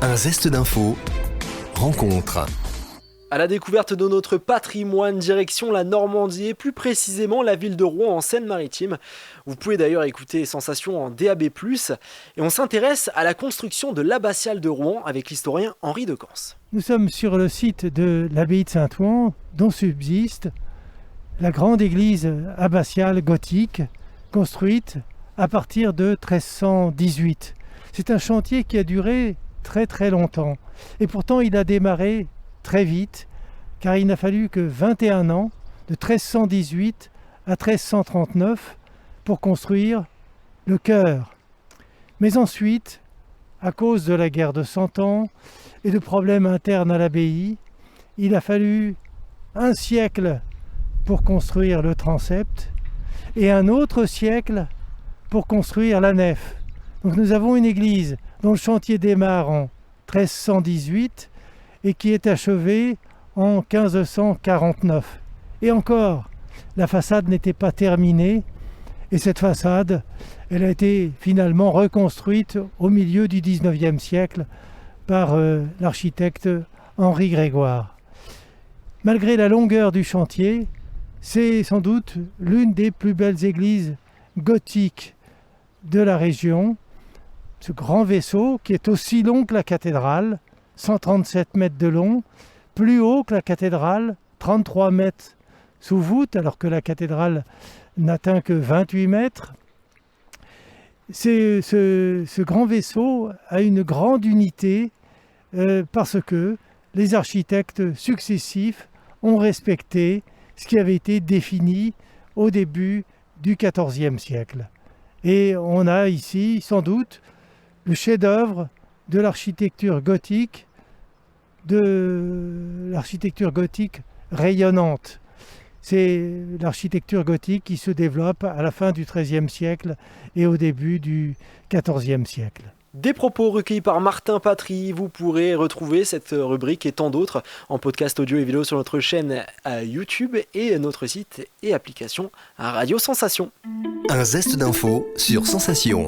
Un zeste d'info, rencontre. À la découverte de notre patrimoine, direction la Normandie et plus précisément la ville de Rouen en Seine-Maritime. Vous pouvez d'ailleurs écouter Sensations en DAB+. Et on s'intéresse à la construction de l'abbatiale de Rouen avec l'historien Henri Decans. Nous sommes sur le site de l'abbaye de Saint-Ouen dont subsiste la grande église abbatiale gothique construite à partir de 1318. C'est un chantier qui a duré très longtemps et pourtant il a démarré très vite, car il n'a fallu que 21 ans, de 1318 à 1339, pour construire le chœur. Mais ensuite, à cause de la guerre de 100 ans et de problèmes internes à l'abbaye, il a fallu un siècle pour construire le transept et un autre siècle pour construire la nef. Donc nous avons une église dont le chantier démarre en 1318 et qui est achevé en 1549. Et encore, la façade n'était pas terminée, et cette façade, elle a été finalement reconstruite au milieu du XIXe siècle par l'architecte Henri Grégoire. Malgré la longueur du chantier, c'est sans doute l'une des plus belles églises gothiques de la région. Ce grand vaisseau, qui est aussi long que la cathédrale, 137 mètres de long, plus haut que la cathédrale, 33 mètres sous voûte, alors que la cathédrale n'atteint que 28 mètres. Ce grand vaisseau a une grande unité parce que les architectes successifs ont respecté ce qui avait été défini au début du XIVe siècle. Et on a ici, sans doute, le chef-d'œuvre de l'architecture gothique, rayonnante. C'est l'architecture gothique qui se développe à la fin du XIIIe siècle et au début du XIVe siècle. Des propos recueillis par Martin Patry. Vous pourrez retrouver cette rubrique et tant d'autres en podcast audio et vidéo sur notre chaîne YouTube et notre site et application Radio Sensation. Un zeste d'info sur Sensation.